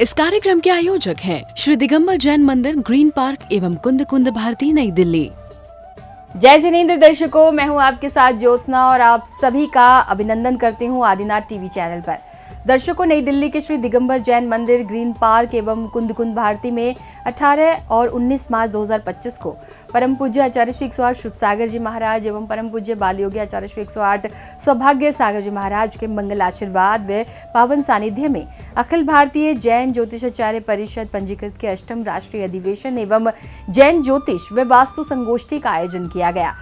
इस कार्यक्रम के आयोजक हैं श्री दिगंबर जैन मंदिर, ग्रीन पार्क एवं कुंद कुंद भारती, नई दिल्ली। जय जिनेंद्र दर्शकों, मैं हूं आपके साथ ज्योत्सना और आप सभी का अभिनंदन करती हूं आदिनाथ टीवी चैनल पर। दर्शकों, नई दिल्ली के श्री दिगंबर जैन मंदिर, ग्रीन पार्क एवं कुंद कुंद भारती में 18 और 19 मार्च 2025 को परम पूज्य आचार्य श्री 108 शुद्ध सागर जी महाराज एवं परम पूज्य बाल योगी आचार्य श्री 108 सौभाग्य सागर जी महाराज के मंगल आशीर्वाद व पावन सानिध्य में अखिल भारतीय जैन ज्योतिषाचार्य परिषद पंजीकृत के 8वें राष्ट्रीय अधिवेशन एवं जैन ज्योतिष व वास्तु संगोष्ठी का आयोजन किया गया।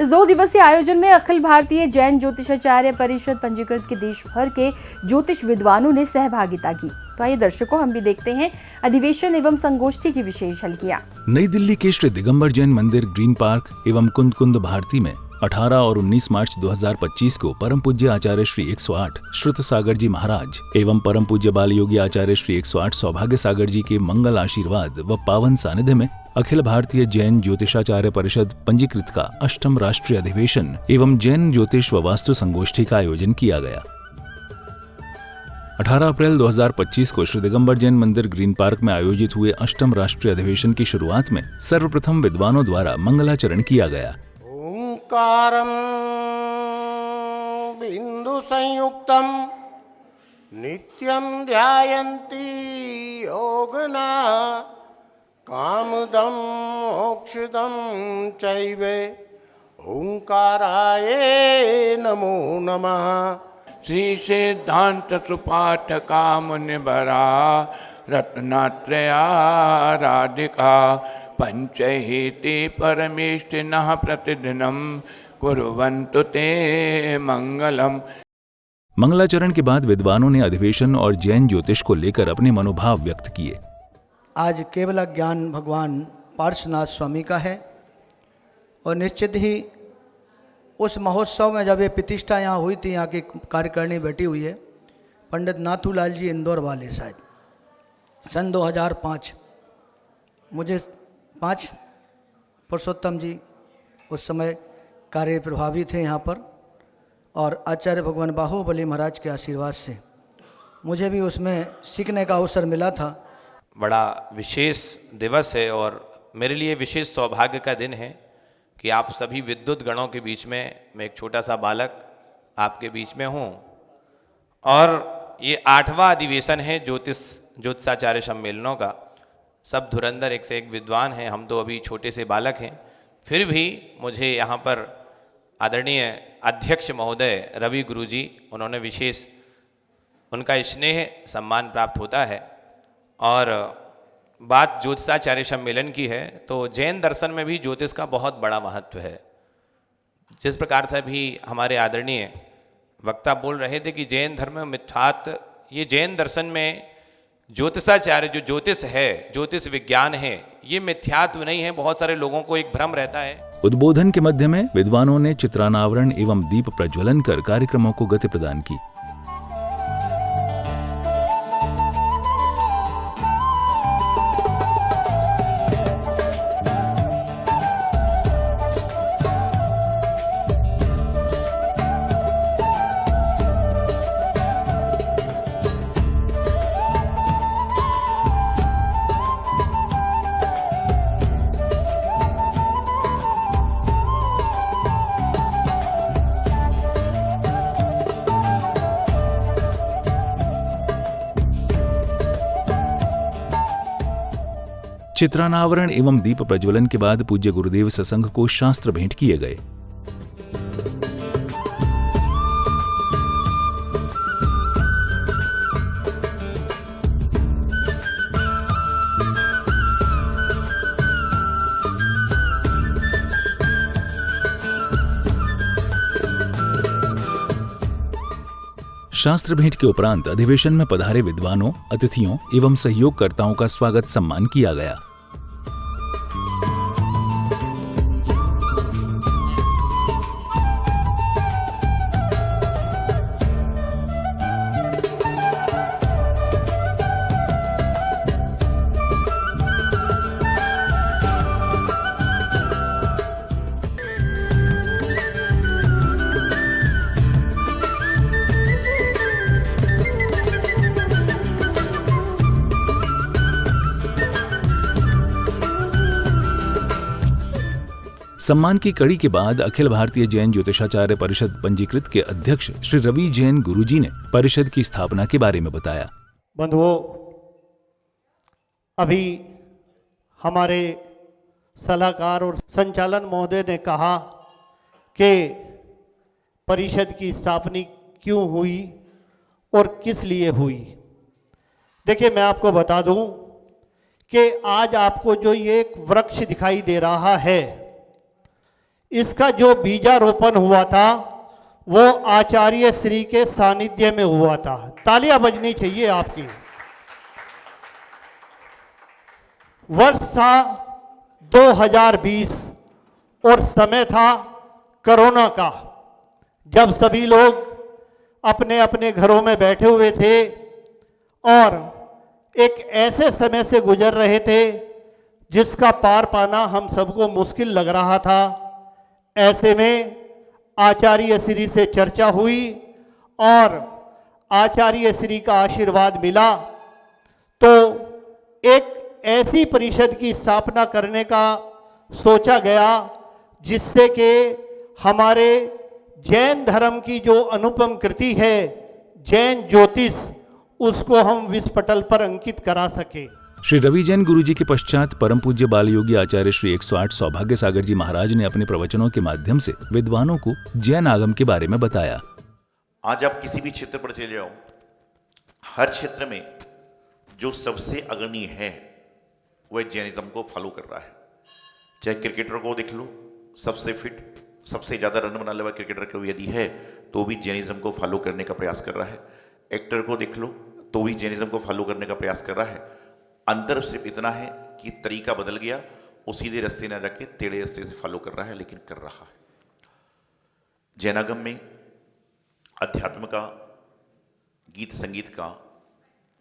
इस 2 दिवसीय आयोजन में अखिल भारतीय जैन ज्योतिषाचार्य परिषद पंजीकृत के देश भर के ज्योतिष विद्वानों ने सहभागिता की। तो आइए दर्शकों, हम भी देखते हैं अधिवेशन एवं संगोष्ठी की विशेष झलकियां। नई दिल्ली के श्री दिगंबर जैन मंदिर, ग्रीन पार्क एवं कुंद कुंद भारती में 18 और 19 मार्च 2025 को परम पूज्य आचार्य श्री 108 श्रुत सागर जी महाराज एवं परम पूज्य बाल योगी आचार्य श्री 108 सौभाग्य सागर जी के मंगल आशीर्वाद व पावन सानिध्य में अखिल भारतीय जैन ज्योतिषाचार्य परिषद पंजीकृत का 8वां राष्ट्रीय अधिवेशन एवं जैन ज्योतिष व वास्तु संगोष्ठी का आयोजन किया गया। 18 अप्रैल 2025 को श्री दिगंबर जैन मंदिर, ग्रीन पार्क में आयोजित हुए 8वें राष्ट्रीय अधिवेशन की शुरुआत में सर्वप्रथम विद्वानों द्वारा मंगलाचरण किया गया। ओंकारं बिंदु संयुक्तं नित्यं ध्यायन्ति योगिना कामदं मोक्षदं चैव ओंकाराय नमो नमः। श्री सिद्धांत सुपाठका मुनिवरा रत्नात्रया राधिका पंचैति परमेष्टिनः प्रतिदिनं कुर्वन्तु ते मंगलम। मंगलाचरण के बाद विद्वानों ने अधिवेशन और जैन ज्योतिष को लेकर अपने मनोभाव व्यक्त किए। आज केवल ज्ञान भगवान पार्श्वनाथ स्वामी का है और निश्चित ही उस महोत्सव में जब ये प्रतिष्ठा यहाँ हुई थी, यहाँ की कार्यकारिणी बैठी हुई है, पंडित नाथूलाल जी इंदौर वाले शायद सन 2005, मुझे 5 पुरुषोत्तम जी उस समय कार्य प्रभावी थे यहाँ पर, और आचार्य भगवान बाहुबली महाराज के आशीर्वाद से मुझे भी उसमें सीखने का अवसर मिला था। बड़ा विशेष दिवस है और मेरे लिए विशेष सौभाग्य का दिन है कि आप सभी विद्युत गणों के बीच में मैं एक छोटा सा बालक आपके बीच में हूँ। और ये 8वां अधिवेशन है ज्योतिषाचार्य सम्मेलनों का। सब धुरंधर एक से एक विद्वान हैं, हम तो अभी छोटे से बालक हैं। फिर भी मुझे यहाँ पर आदरणीय अध्यक्ष महोदय रवि गुरुजी, उन्होंने विशेष उनका स्नेह सम्मान प्राप्त होता है। और बात ज्योतिषाचार्य सम्मेलन की है तो जैन दर्शन में भी ज्योतिष का बहुत बड़ा महत्व है। जिस प्रकार से भी हमारे आदरणीय वक्ता बोल रहे थे कि जैन धर्म में मिथ्यात्व, ये जैन दर्शन में ज्योतिषाचार्य जो ज्योतिष है, ज्योतिष विज्ञान है, ये मिथ्यात्व नहीं है। बहुत सारे लोगों को एक भ्रम रहता है। उद्बोधन के मध्य में विद्वानों ने चित्रानावरण एवं दीप प्रज्वलन कर कार्यक्रमों को गति प्रदान की। चित्रानावरण एवं दीप प्रज्वलन के बाद पूज्य गुरुदेव सत्संग को शास्त्र भेंट किए गए। शास्त्र भेंट के उपरांत अधिवेशन में पधारे विद्वानों, अतिथियों एवं सहयोगकर्ताओं का स्वागत सम्मान किया गया। सम्मान की कड़ी के बाद अखिल भारतीय जैन ज्योतिषाचार्य परिषद पंजीकृत के अध्यक्ष श्री रवि जैन गुरुजी ने परिषद की स्थापना के बारे में बताया। बंधुओं, अभी हमारे सलाहकार और संचालन महोदय ने कहा कि परिषद की स्थापना क्यों हुई और किस लिए हुई। देखिए, मैं आपको बता दूं कि आज आपको जो ये एक वृक्ष दिखाई दे रहा है, इसका जो बीजारोपण हुआ था वो आचार्य श्री के सानिध्य में हुआ था। तालियां बजनी चाहिए आपकी। वर्ष था 2020 और समय था कोरोना का, जब सभी लोग अपने अपने घरों में बैठे हुए थे और एक ऐसे समय से गुजर रहे थे जिसका पार पाना हम सबको मुश्किल लग रहा था। ऐसे में आचार्य श्री से चर्चा हुई और आचार्य श्री का आशीर्वाद मिला, तो एक ऐसी परिषद की स्थापना करने का सोचा गया जिससे कि हमारे जैन धर्म की जो अनुपम कृति है जैन ज्योतिष, उसको हम विश्व पटल पर अंकित करा सके। श्री रवि जैन गुरुजी के पश्चात परम पूज्य बाल योगी आचार्य श्री 108 सौभाग्य सागर जी महाराज ने अपने प्रवचनों के माध्यम से विद्वानों को जैन आगम के बारे में बताया। आज आप किसी भी क्षेत्र पर चले जाओ, हर क्षेत्र में जो सबसे अग्रणी है वह जैनिज्म को फॉलो कर रहा है। चाहे क्रिकेटर को देख लो, सबसे फिट, सबसे ज़्यादा रन बनाने वाला क्रिकेटर को यदि है तो भी जैनिज्म को फॉलो करने का प्रयास कर रहा है। एक्टर को देख लो तो भी जैनिज्म को फॉलो करने का प्रयास कर रहा है। अंतर सिर्फ इतना है कि तरीका बदल गया, वो सीधे रास्ते न जाके टेढ़े रास्ते से फॉलो कर रहा है, लेकिन कर रहा है। जैनागम में अध्यात्म का, गीत संगीत का,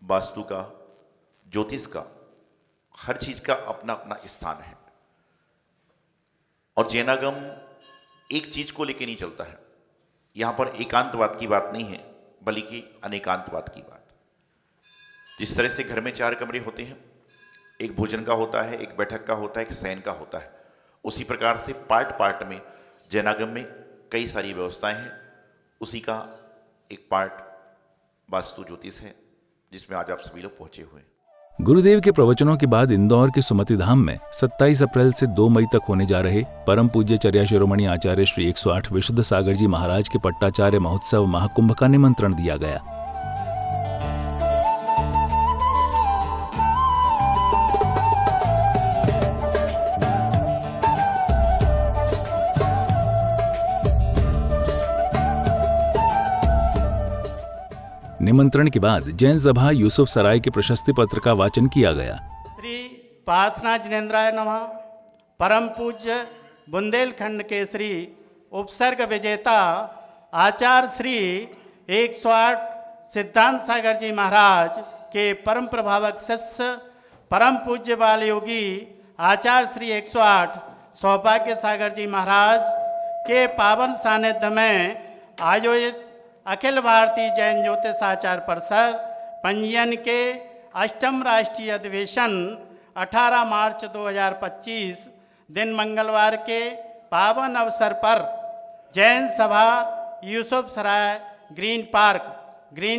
वास्तु का, ज्योतिष का, हर चीज का अपना अपना स्थान है। और जैनागम एक चीज को लेके नहीं चलता है। यहां पर एकांतवाद की बात नहीं है, बल्कि अनेकांतवाद की बात। जिस तरह से घर में 4 कमरे होते हैं, एक भोजन का होता है, एक बैठक का होता है, एक शयन का होता है, उसी प्रकार से पार्ट पार्ट में जैनागम में कई सारी व्यवस्थाएं हैं। उसी का एक पार्ट वास्तु ज्योतिष है, जिसमें आज आप सभी लोग पहुंचे हुए हैं। गुरुदेव के प्रवचनों के बाद इंदौर के सुमति धाम में 27 अप्रैल से 2 मई तक होने जा रहे परम पूज्य चर्या शिरोमणि आचार्य श्री 108 विशुद्ध सागर जी महाराज के पट्टाचार्य महोत्सव महाकुंभ का निमंत्रण दिया गया। निमंत्रण के बाद जैन सभा यूसुफ सराय के प्रशस्ति पत्र का वाचन किया गया। श्री पार्थना जिनेन्द्राय नमः। परम पूज्य बुंदेलखंड के श्री उपसर्ग विजेता आचार्य श्री 108 सिद्धांत सागर जी महाराज के परम प्रभावक शिष्य परम पूज्य बाल योगी आचार्य श्री 108 सौभाग्य सागर जी महाराज के पावन सानिध्य में आयोजित अखिल भारतीय जैन ज्योतिषाचार्य परिषद पंजीयन के 8वें राष्ट्रीय अधिवेशन 18 मार्च 2025 दिन मंगलवार के पावन अवसर पर जैन सभा यूसुफ सराय ग्रीन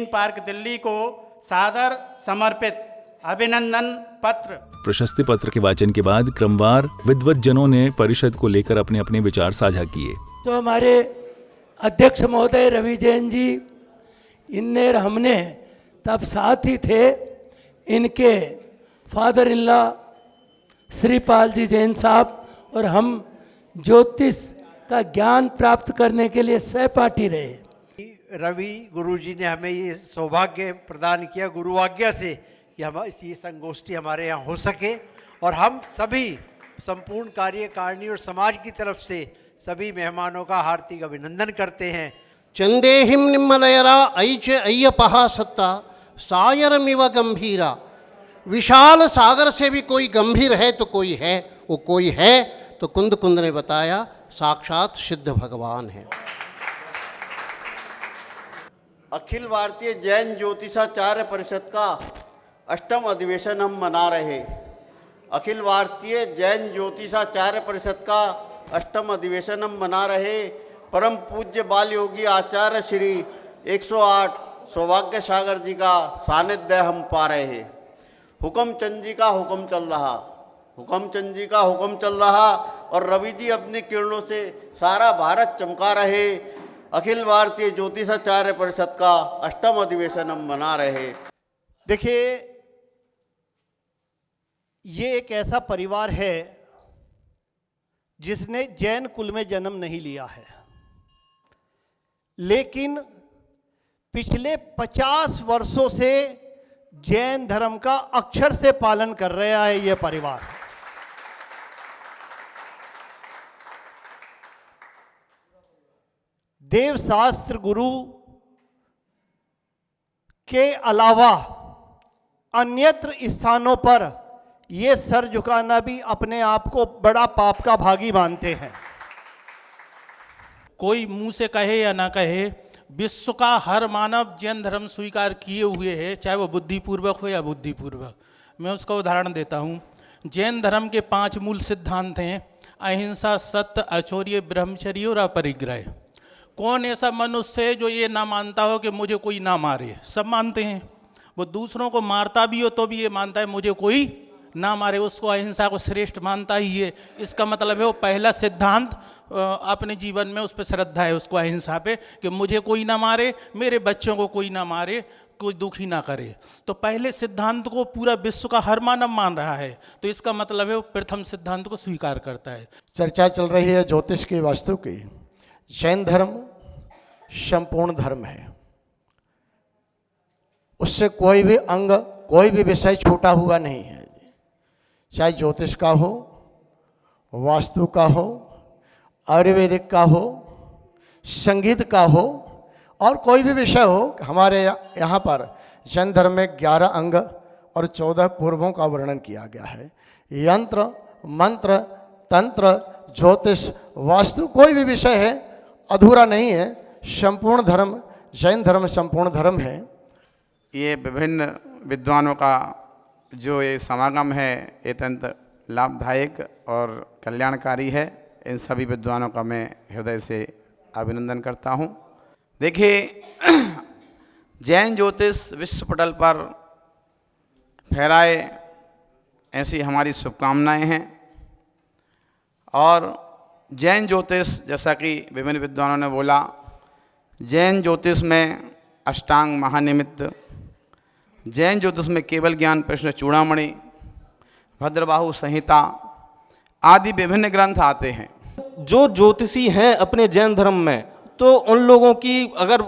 पार्क दिल्ली को सादर समर्पित अभिनंदन पत्र। प्रशस्ति पत्र के वाचन के बाद क्रमवार विद्वत जनों ने परिषद को लेकर अपने अपने विचार साझा किए। तो हमारे अध्यक्ष महोदय रवि जैन जी, इनने और हमने तब साथ ही थे। इनके फादर इन लॉ श्रीपाल जी जैन साहब और हम ज्योतिष का ज्ञान प्राप्त करने के लिए सहपाठी रहे। रवि गुरुजी ने हमें ये सौभाग्य प्रदान किया गुरुआज्ञा से कि हम ये संगोष्ठी हमारे यहाँ हो सके, और हम सभी संपूर्ण कार्यकारिणी और समाज की तरफ से सभी मेहमानों का हार्दिक अभिनंदन करते हैं। चंदेहिम निम्मलयरा ऐच अय्यपहा सत्ता सायरमिव गंभीरा। विशाल सागर से भी कोई गंभीर है तो कोई है, वो कोई है तो कुंद कुंद ने बताया साक्षात सिद्ध भगवान है। अखिल भारतीय जैन ज्योतिषाचार्य परिषद का 8वां अधिवेशन हम मना रहे। अखिल भारतीय जैन ज्योतिषाचार्य परिषद का अष्टम अधिवेशनम मना रहे परम पूज्य बाल योगी आचार्य श्री 108 सौभाग्य सागर जी का सानिध्य हम पा रहे हैं। हुक्म चंद जी का हुक्म चल रहा, हुक्म चंद जी का हुक्म चल रहा और रवि जी अपनी किरणों से सारा भारत चमका रहे। अखिल भारतीय ज्योतिषाचार्य परिषद का अष्टम अधिवेशन हम मना रहे। देखिए, ये एक ऐसा परिवार है जिसने जैन कुल में जन्म नहीं लिया है, लेकिन पिछले 50 वर्षों से जैन धर्म का अक्षर से पालन कर रहा है यह परिवार। देव शास्त्र गुरु के अलावा अन्यत्र स्थानों पर ये सर झुकाना भी अपने आप को बड़ा पाप का भागी मानते हैं। कोई मुंह से कहे या ना कहे, विश्व का हर मानव जैन धर्म स्वीकार किए हुए है, चाहे वो बुद्धिपूर्वक हो या बुद्धिपूर्वक। मैं उसका उदाहरण देता हूँ। जैन धर्म के 5 मूल सिद्धांत हैं: अहिंसा, सत्य, अचौर्य, ब्रह्मचर्य और अपरिग्रह। कौन ऐसा मनुष्य है जो ये ना मानता हो कि मुझे कोई ना मारे? सब मानते हैं। वो दूसरों को मारता भी हो तो भी ये मानता है मुझे कोई ना मारे, उसको अहिंसा को श्रेष्ठ मानता ही है। इसका मतलब है वो पहला सिद्धांत अपने जीवन में उस पर श्रद्धा है, उसको अहिंसा पे, कि मुझे कोई ना मारे, मेरे बच्चों को कोई ना मारे, कोई दुखी ना करे। तो पहले सिद्धांत को पूरा विश्व का हर मानव मान रहा है, तो इसका मतलब है वो प्रथम सिद्धांत को स्वीकार करता है। चर्चा चल रही है ज्योतिष की, वास्तु की। जैन धर्म संपूर्ण धर्म है, उससे कोई भी अंग, कोई भी विषय छूटा हुआ नहीं है। चाहे ज्योतिष का हो, वास्तु का हो, आयुर्वेदिक का हो, संगीत का हो, और कोई भी विषय हो। हमारे यहाँ पर जैन धर्म में 11 अंग और 14 पूर्वों का वर्णन किया गया है। यंत्र, मंत्र, तंत्र, ज्योतिष, वास्तु, कोई भी विषय है अधूरा नहीं है। संपूर्ण धर्म, जैन धर्म संपूर्ण धर्म है। ये विभिन्न विद्वानों का जो ये समागम है, ये अत्यंत लाभदायक और कल्याणकारी है। इन सभी विद्वानों का मैं हृदय से अभिनंदन करता हूँ। देखिए, जैन ज्योतिष विश्व पटल पर फहराए, ऐसी हमारी शुभकामनाएं हैं। और जैन ज्योतिष, जैसा कि विभिन्न विद्वानों ने बोला, जैन ज्योतिष में अष्टांग महानिमित्त, जैन ज्योतिष में केवल ज्ञान प्रश्न चूड़ामणि, भद्रबाहु संहिता आदि विभिन्न ग्रंथ आते हैं। जो ज्योतिषी हैं अपने जैन धर्म में, तो उन लोगों की अगर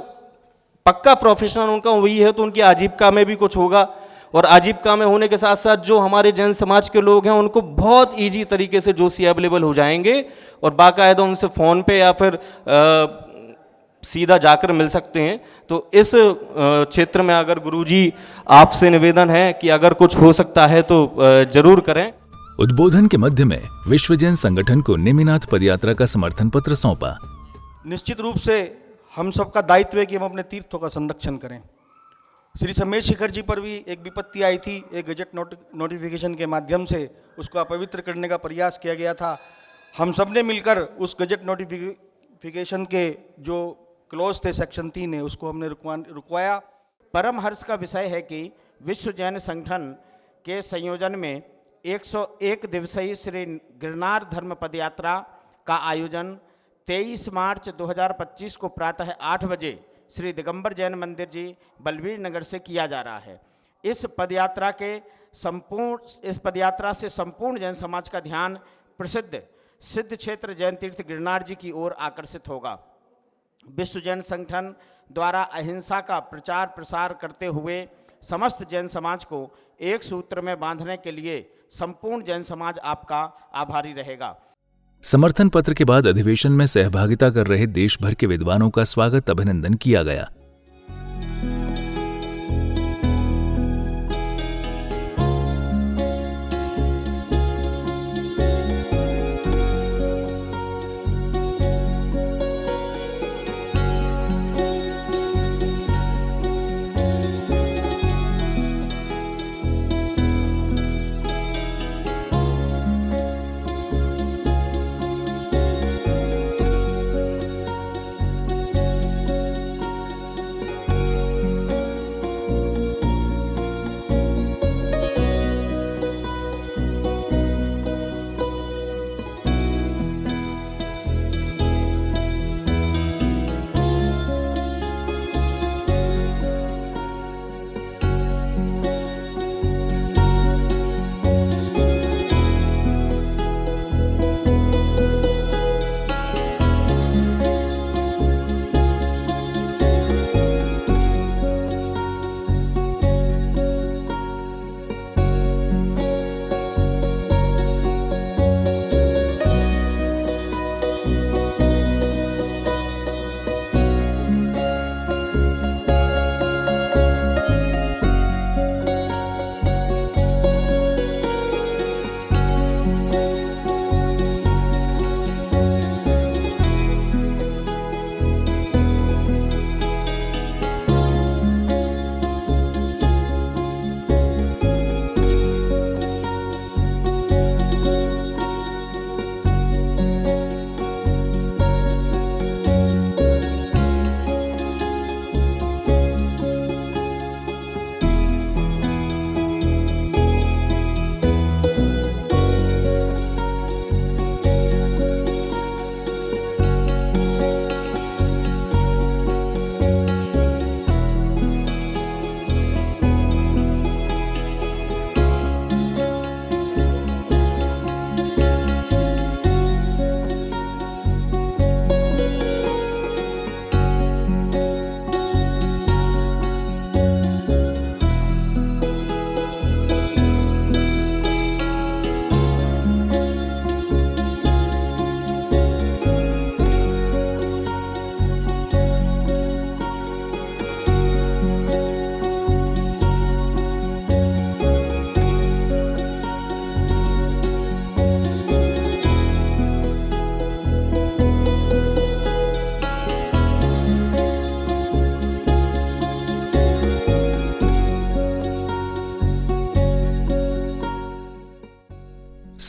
पक्का प्रोफेशन उनका वही है तो उनकी आजीविका में भी कुछ होगा। और आजीविका में होने के साथ साथ जो हमारे जैन समाज के लोग हैं उनको बहुत इजी तरीके से जोशी अवेलेबल हो जाएंगे और बाकायदा उनसे फ़ोन पे या फिर सीधा जाकर मिल सकते हैं। तो इस क्षेत्र में अगर गुरुजी आपसे निवेदन है कि अगर कुछ हो सकता है तो जरूर करें। उद्बोधन के मध्य में विश्व जैन संगठन को नेमिनाथ पदयात्रा का समर्थन पत्र सौंपा। निश्चित रूप से हम सबका दायित्व है कि हम अपने तीर्थों का संरक्षण करें। श्री समेत शिखर जी पर भी एक विपत्ति आई थी, एक गजट नोटिफिकेशन के माध्यम से उसको अपवित्र करने का प्रयास किया गया था। हम सब ने मिलकर उस गजट नोटिफिकेशन के जो क्लोज थे सेक्शन 3 है, उसको हमने रुकवाया। परम हर्ष का विषय है कि विश्व जैन संगठन के संयोजन में 101 दिवसीय श्री गिरनार धर्म पदयात्रा का आयोजन 23 मार्च 2025 को प्रातः 8 बजे श्री दिगंबर जैन मंदिर जी बलबीर नगर से किया जा रहा है। इस पदयात्रा से संपूर्ण जैन समाज का ध्यान प्रसिद्ध सिद्ध क्षेत्र जैन तीर्थ गिरनार जी की ओर आकर्षित होगा। विश्व जैन संगठन द्वारा अहिंसा का प्रचार प्रसार करते हुए समस्त जैन समाज को एक सूत्र में बांधने के लिए संपूर्ण जैन समाज आपका आभारी रहेगा। समर्थन पत्र के बाद अधिवेशन में सहभागिता कर रहे देश भर के विद्वानों का स्वागत अभिनंदन किया गया।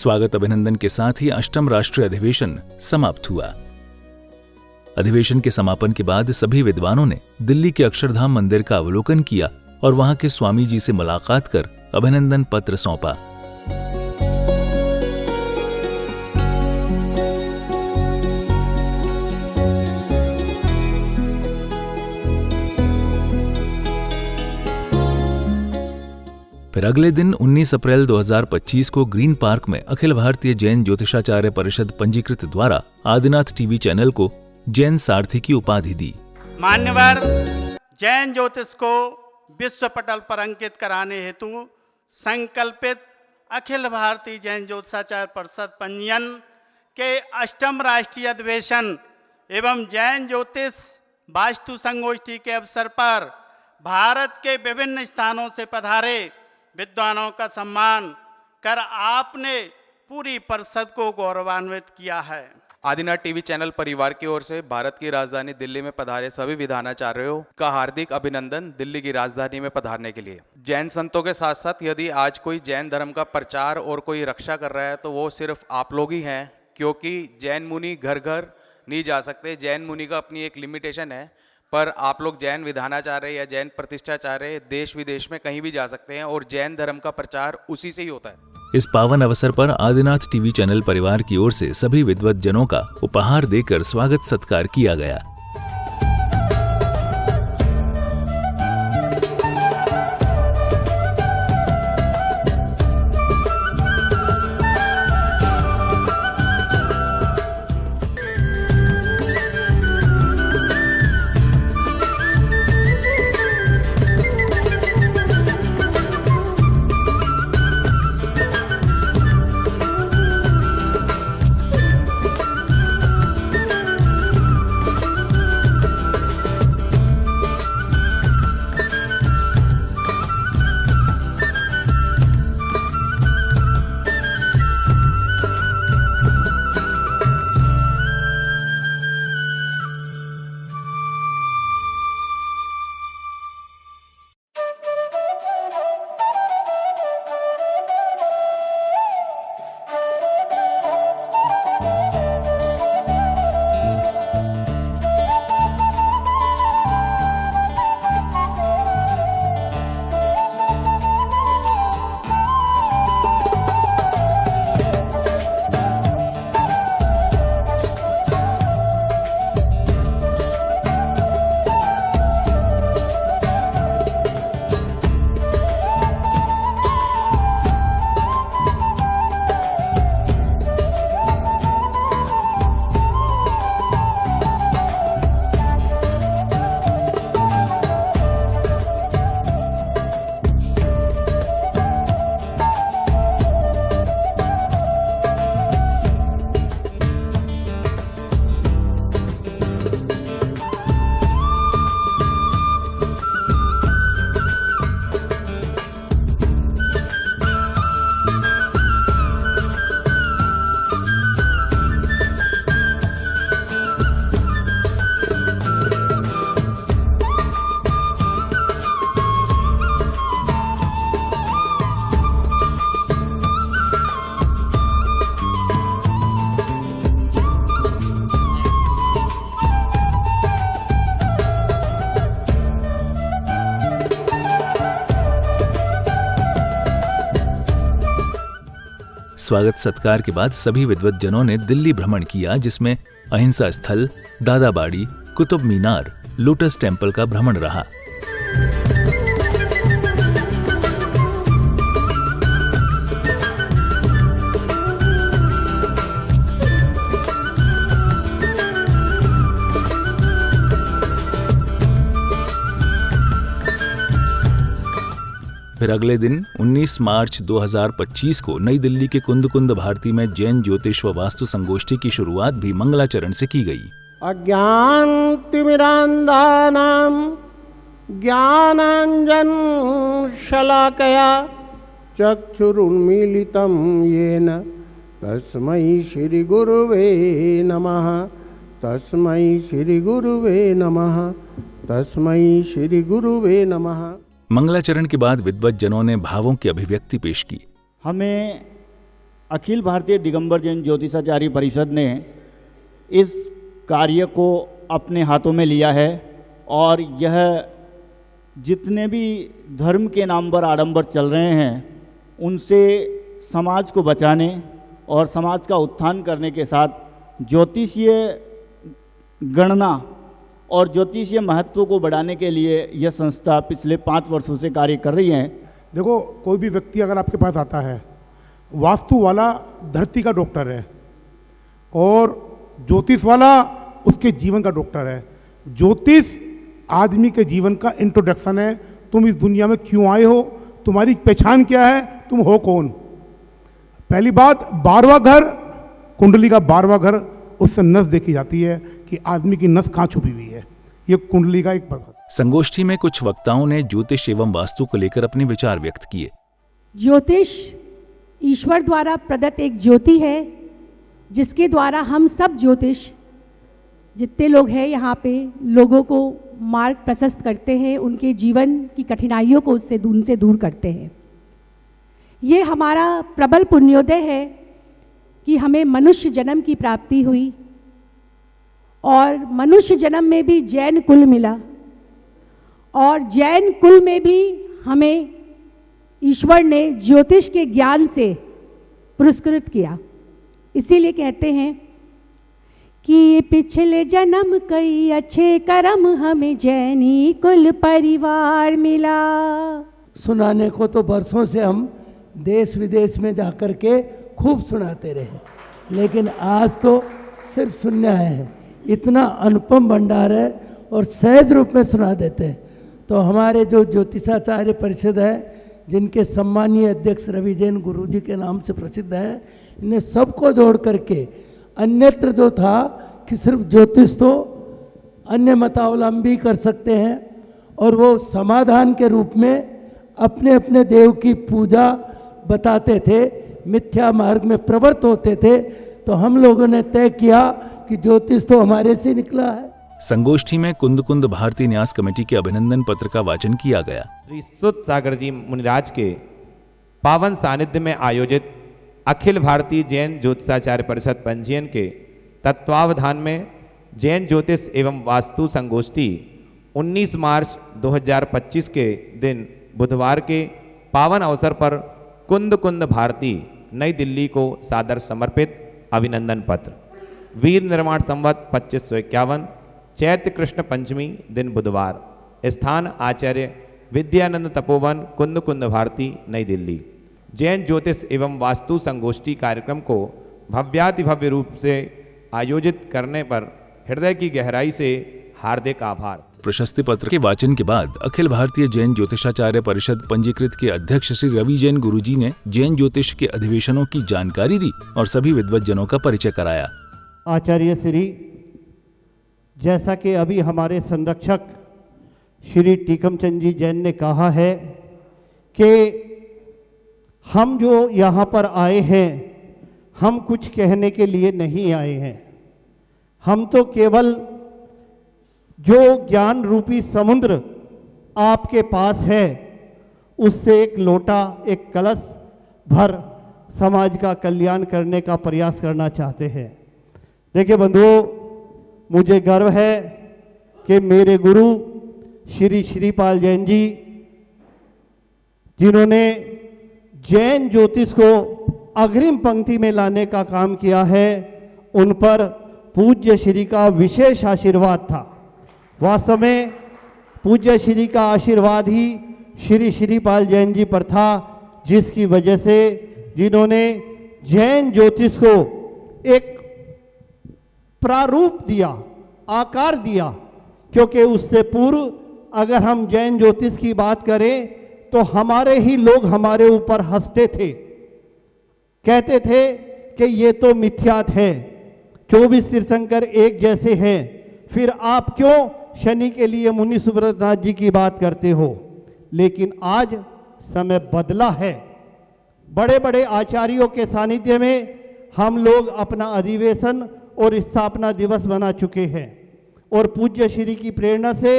स्वागत अभिनंदन के साथ ही अष्टम राष्ट्रीय अधिवेशन समाप्त हुआ। अधिवेशन के समापन के बाद सभी विद्वानों ने दिल्ली के अक्षरधाम मंदिर का अवलोकन किया और वहां के स्वामी जी से मुलाकात कर अभिनंदन पत्र सौंपा। फिर अगले दिन 19 अप्रैल 2025 को ग्रीन पार्क में अखिल भारतीय जैन ज्योतिषाचार्य परिषद पंजीकृत द्वारा आदिनाथ टीवी चैनल को जैन सारथी की उपाधि दी। मान्यवर जैन ज्योतिष को विश्व पटल पर अंकित कराने हेतु संकल्पित अखिल भारतीय जैन ज्योतिषाचार्य परिषद पंजीयन के अष्टम राष्ट्रीय अधिवेशन एवं जैन ज्योतिष वास्तु संगोष्ठी के अवसर पर भारत के विभिन्न स्थानों से पधारे विद्वानों का सम्मान कर आपने पूरी परिषद को गौरवान्वित किया है। आदिनाथ टीवी चैनल परिवार की ओर से भारत की राजधानी दिल्ली में पधारे सभी विधानाचार्यों का हार्दिक अभिनंदन दिल्ली की राजधानी में पधारने के लिए। जैन संतों के साथ साथ यदि आज कोई जैन धर्म का प्रचार और कोई रक्षा कर रहा है तो वो सिर्फ आप लोग ही हैं, क्योंकि जैन मुनि घर घर नहीं जा सकते। जैन मुनि का अपनी एक लिमिटेशन है, पर आप लोग जैन विधानाचार्य या जैन प्रतिष्ठाचार्य देश विदेश में कहीं भी जा सकते हैं और जैन धर्म का प्रचार उसी से ही होता है। इस पावन अवसर पर आदिनाथ टीवी चैनल परिवार की ओर से सभी विद्वद्जनों का उपहार देकर स्वागत सत्कार किया गया। स्वागत सत्कार के बाद सभी विद्वद्जनों ने दिल्ली भ्रमण किया, जिसमें अहिंसा स्थल, दादाबाड़ी, कुतुब मीनार, लोटस टेम्पल का भ्रमण रहा। फिर अगले दिन 19 मार्च 2025 को नई दिल्ली के कुंद कुंद भारती में जैन ज्योतिष व वास्तु संगोष्ठी की शुरुआत भी मंगलाचरण से की गई। अज्ञानतिमिरान्धानां ज्ञानाञ्जन शलाकया चक्षुरुन्मीलितं येन तस्मै श्री गुरुवे नमः, तस्मै श्री गुरुवे नमः, तस्मै श्री गुरुवे नमः। मंगलाचरण के बाद विद्वद्जनों ने भावों की अभिव्यक्ति पेश की। हमें अखिल भारतीय दिगंबर जैन ज्योतिषाचार्य परिषद ने इस कार्य को अपने हाथों में लिया है और यह जितने भी धर्म के नाम पर आडंबर चल रहे हैं उनसे समाज को बचाने और समाज का उत्थान करने के साथ ज्योतिषीय गणना और ज्योतिषीय महत्व को बढ़ाने के लिए यह संस्था पिछले 5 वर्षों से कार्य कर रही है। देखो, कोई भी व्यक्ति अगर आपके पास आता है, वास्तु वाला धरती का डॉक्टर है और ज्योतिष वाला उसके जीवन का डॉक्टर है। ज्योतिष आदमी के जीवन का इंट्रोडक्शन है। तुम इस दुनिया में क्यों आए हो, तुम्हारी पहचान क्या है, तुम हो कौन। पहली बात, 12वां घर, कुंडली का 12वां घर, उससे नस देखी जाती है कि आदमी की नस कहाँ छुपी हुई है। ये कुंडली का एक पद। संगोष्ठी में कुछ वक्ताओं ने ज्योतिष एवं वास्तु को लेकर अपने विचार व्यक्त किए। ज्योतिष ईश्वर द्वारा प्रदत्त एक ज्योति है जिसके द्वारा हम सब ज्योतिष जितने लोग हैं यहाँ पे लोगों को मार्ग प्रशस्त करते हैं, उनके जीवन की कठिनाइयों को उससे दूर करते हैं। ये हमारा प्रबल पुण्योदय है कि हमें मनुष्य जन्म की प्राप्ति हुई और मनुष्य जन्म में भी जैन कुल मिला और जैन कुल में भी हमें ईश्वर ने ज्योतिष के ज्ञान से पुरस्कृत किया। इसीलिए कहते हैं कि पिछले जन्म कई अच्छे कर्म हमें जैनी कुल परिवार मिला। सुनाने को तो बरसों से हम देश विदेश में जाकर के खूब सुनाते रहे, लेकिन आज तो सिर्फ सुनने आए हैं। इतना अनुपम भंडार है और सहज रूप में सुना देते हैं। तो हमारे जो ज्योतिषाचार्य परिषद है, जिनके सम्मानीय अध्यक्ष रवि जैन गुरु जी के नाम से प्रसिद्ध है, इन्हें सबको जोड़ करके अन्यत्र जो था कि सिर्फ ज्योतिष तो अन्य मतावलंबी कर सकते हैं और वो समाधान के रूप में अपने अपने देव की पूजा बताते थे, मिथ्या मार्ग में प्रवृत्त होते थे। तो हम लोगों ने तय किया कि ज्योतिष तो हमारे से निकला है। संगोष्ठी में कुंद कुंद भारती न्यास कमेटी के अभिनंदन पत्र का वाचन किया गया। श्री सुत सागर जी मुनिराज के पावन सानिध्य में आयोजित अखिल भारतीय जैन ज्योतिषाचार्य परिषद पंजीयन के तत्वावधान में जैन ज्योतिष एवं वास्तु संगोष्ठी 19 मार्च 2025 के दिन बुधवार के पावन अवसर पर कुंद कुंद भारती नई दिल्ली को सादर समर्पित अभिनंदन पत्र। वीर निर्माण संवत 2551 चैत्र कृष्ण पंचमी दिन बुधवार। स्थान आचार्य विद्यानंद तपोवन कुंद कुंद भारती नई दिल्ली। जैन ज्योतिष एवं वास्तु संगोष्ठी कार्यक्रम को भव्यातिभव्य रूप से आयोजित करने पर हृदय की गहराई से हार्दिक आभार। प्रशस्ति पत्र के वाचन के बाद अखिल भारतीय जैन ज्योतिषाचार्य परिषद पंजीकृत के अध्यक्ष श्री रवि जैन गुरुजी ने जैन ज्योतिष के अधिवेशनों की जानकारी दी और सभी विद्वज्जनों का परिचय कराया। आचार्य श्री, जैसा कि अभी हमारे संरक्षक श्री टीकमचंद जी जैन ने कहा है कि हम जो यहाँ पर आए हैं, हम कुछ कहने के लिए नहीं आए हैं। हम तो केवल जो ज्ञान रूपी समुद्र आपके पास है, उससे एक लोटा, एक कलश भर समाज का कल्याण करने का प्रयास करना चाहते हैं। देखिए बंधुओं, मुझे गर्व है कि मेरे गुरु श्री श्रीपाल जैन जी, जिन्होंने जैन ज्योतिष को अग्रिम पंक्ति में लाने का काम किया है, उन पर पूज्य श्री का विशेष आशीर्वाद था। वास्तव में पूज्य श्री का आशीर्वाद ही श्री श्रीपाल जैन जी पर था, जिसकी वजह से जिन्होंने जैन ज्योतिष को एक प्रारूप दिया, आकार दिया। क्योंकि उससे पूर्व अगर हम जैन ज्योतिष की बात करें तो हमारे ही लोग हमारे ऊपर हंसते थे, कहते थे कि ये तो मिथ्यात है, 24 तीर्थंकर एक जैसे हैं, फिर आप क्यों शनि के लिए मुनि सुब्रतनाथ जी की बात करते हो। लेकिन आज समय बदला है। बड़े बड़े आचार्यों के सानिध्य में हम लोग अपना अधिवेशन और स्थापना दिवस बना चुके हैं और पूज्य श्री की प्रेरणा से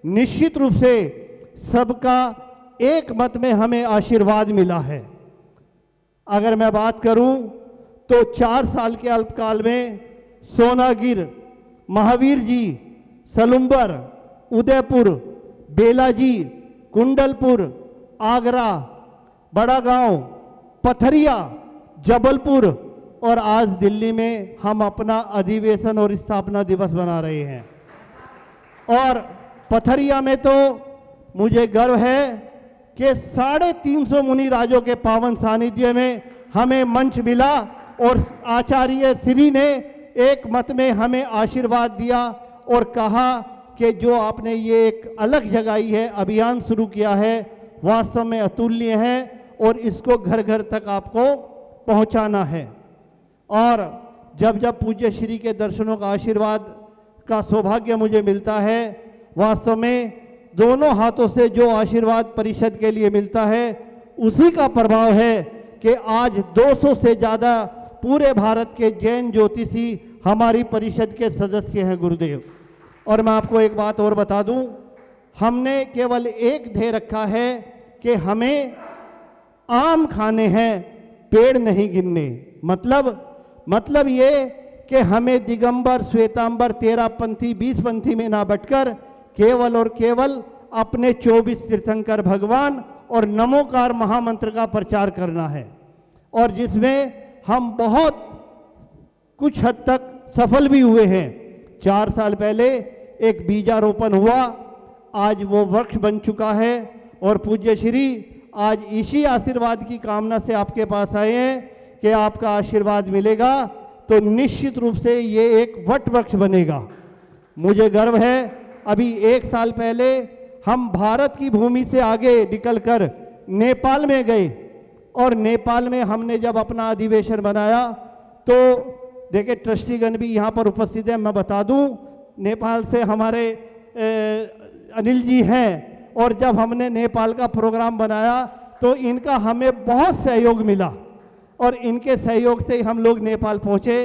निश्चित रूप से सबका एक मत में हमें आशीर्वाद मिला है। अगर मैं बात करूं तो 4 साल के अल्पकाल में सोनागिर, महावीर जी, सलुम्बर, उदयपुर, बेलाजी, कुंडलपुर, आगरा, बड़ा गांव, पथरिया, जबलपुर और आज दिल्ली में हम अपना अधिवेशन और स्थापना दिवस मना रहे हैं। और पथरिया में तो मुझे गर्व है कि 350 मुनि राजों के पावन सानिध्य में हमें मंच मिला और आचार्य श्री ने एक मत में हमें आशीर्वाद दिया और कहा कि जो आपने ये एक अलग जगाई है, अभियान शुरू किया है, वास्तव में अतुलनीय है और इसको घर घर तक आपको पहुंचाना है। और जब जब पूज्य श्री के दर्शनों का आशीर्वाद का सौभाग्य मुझे मिलता है, वास्तव में दोनों हाथों से जो आशीर्वाद परिषद के लिए मिलता है उसी का प्रभाव है कि आज 200 से ज़्यादा पूरे भारत के जैन ज्योतिषी हमारी परिषद के सदस्य हैं गुरुदेव। और मैं आपको एक बात और बता दूं, हमने केवल एक ध्येय रखा है कि हमें आम खाने हैं, पेड़ नहीं गिनने। मतलब ये कि हमें दिगंबर, श्वेतांबर, 13 पंथी, 20 पंथी में ना बटकर केवल और केवल अपने 24 तीर्थंकर भगवान और नमोकार महामंत्र का प्रचार करना है, और जिसमें हम बहुत कुछ हद तक सफल भी हुए हैं। 4 साल पहले एक बीजारोपण हुआ, आज वो वृक्ष बन चुका है और पूज्य श्री आज इसी आशीर्वाद की कामना से आपके पास आए हैं कि आपका आशीर्वाद मिलेगा तो निश्चित रूप से ये एक वट वृक्ष बनेगा। मुझे गर्व है, अभी 1 साल पहले हम भारत की भूमि से आगे निकलकर नेपाल में गए और नेपाल में हमने जब अपना अधिवेशन बनाया तो देखिए ट्रस्टीगण भी यहाँ पर उपस्थित है। मैं बता दूँ, नेपाल से हमारे अनिल जी हैं और जब हमने नेपाल का प्रोग्राम बनाया तो इनका हमें बहुत सहयोग मिला और इनके सहयोग से हम लोग नेपाल पहुँचे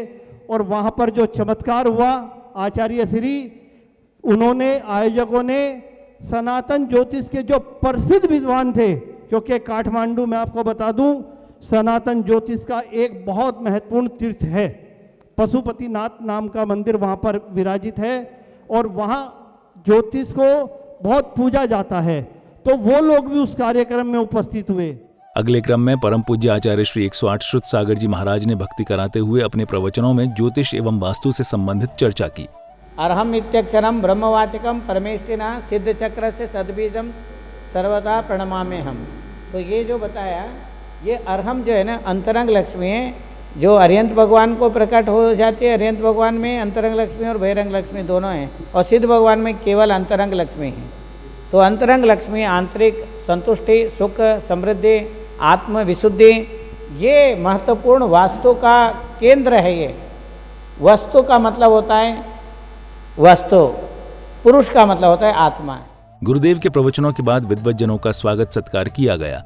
और वहाँ पर जो चमत्कार हुआ, आचार्य श्री उन्होंने, आयोजकों ने सनातन ज्योतिष के जो प्रसिद्ध विद्वान थे, क्योंकि काठमांडू में आपको बता दूं सनातन ज्योतिष का एक बहुत महत्वपूर्ण तीर्थ है, पशुपतिनाथ नाम का मंदिर वहाँ पर विराजित है और वहाँ ज्योतिष को बहुत पूजा जाता है, तो वो लोग भी उस कार्यक्रम में उपस्थित हुए। अगले क्रम में परम पूज्य आचार्य श्री 108 श्रुत सागर जी महाराज ने भक्ति कराते हुए अपने प्रवचनों में ज्योतिष एवं वास्तु से संबंधित चर्चा की। अर्हम नित्यक्षरम ब्रह्मवाचकम परमेष्टिना सिद्ध चक्र से सद्बीजम सर्वदा प्रणमामे हम। तो ये जो बताया, ये अर्हम जो है ना अंतरंग लक्ष्मी है, जो अरिहंत भगवान को प्रकट हो जाती है। अरिहंत भगवान में अंतरंग लक्ष्मी और बहिरंग लक्ष्मी दोनों हैं और सिद्ध भगवान में केवल अंतरंग लक्ष्मी है। तो अंतरंग लक्ष्मी आंतरिक संतुष्टि, सुख, समृद्धि, आत्म विशुद्धि, ये महत्वपूर्ण वास्तु का केंद्र है। ये वस्तु का मतलब होता है वस्तु, पुरुष का मतलब होता है आत्मा। गुरुदेव के प्रवचनों के बाद विद्वज्जनों का स्वागत सत्कार किया गया।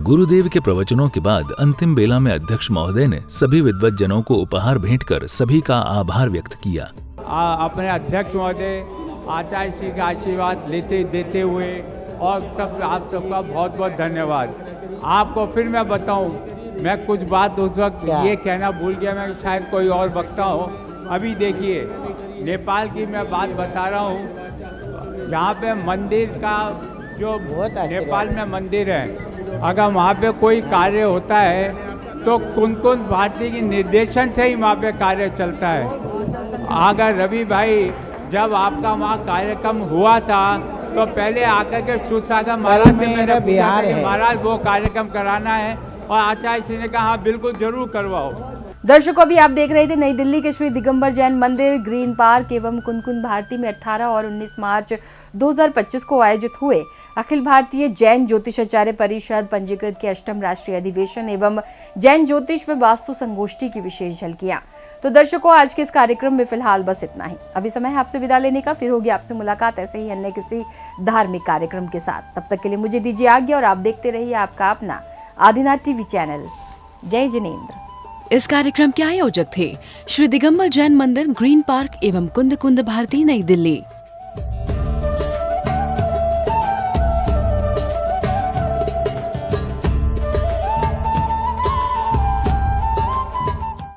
गुरुदेव के प्रवचनों के बाद अंतिम बेला में अध्यक्ष महोदय ने सभी विद्वत जनों को उपहार भेंट कर सभी का आभार व्यक्त किया। अपने अध्यक्ष महोदय आचार्य श्री का आशीर्वाद देते हुए और सब आप सबका बहुत बहुत धन्यवाद। आपको फिर मैं बताऊं, मैं कुछ बात उस वक्त ये कहना भूल गया, मैं शायद कोई और वक्ता हो। अभी देखिए, नेपाल की मैं बात बता रहा हूँ, जहाँ पे मंदिर का जो नेपाल में मंदिर है, अगर वहाँ पे कोई कार्य होता है तो कुंद भारती के निर्देशन से ही वहाँ पे कार्य चलता है। अगर रवि भाई, जब आपका वहाँ कार्यक्रम हुआ था तो पहले आकर के सूरसागर महाराज से मैंने पूछा कि महाराज वो कार्यक्रम कराना है, और आचार्य श्री ने कहा हाँ बिल्कुल जरूर करवाओ। दर्शकों, अभी आप देख रहे थे नई दिल्ली के श्री दिगंबर जैन मंदिर ग्रीन पार्क एवं कुंद भारती में 18 और 19 मार्च 2025 को आयोजित हुए अखिल भारतीय जैन ज्योतिषाचार्य परिषद पंजीकृत के 8वें राष्ट्रीय अधिवेशन एवं जैन ज्योतिष व वास्तु संगोष्ठी की विशेष झलकियां। तो दर्शकों, आज के इस कार्यक्रम में फिलहाल बस इतना ही। अभी समय है आपसे विदा लेने का, फिर होगी आपसे मुलाकात ऐसे ही अन्य किसी धार्मिक कार्यक्रम के साथ। तब तक के लिए मुझे दीजिए आज्ञा और आप देखते रहिए आपका अपना आदिनाथ टीवी चैनल। जय जिनेंद्र। इस कार्यक्रम के आयोजक थे श्री दिगंबर जैन मंदिर ग्रीन पार्क एवं कुंद भारती नई दिल्ली।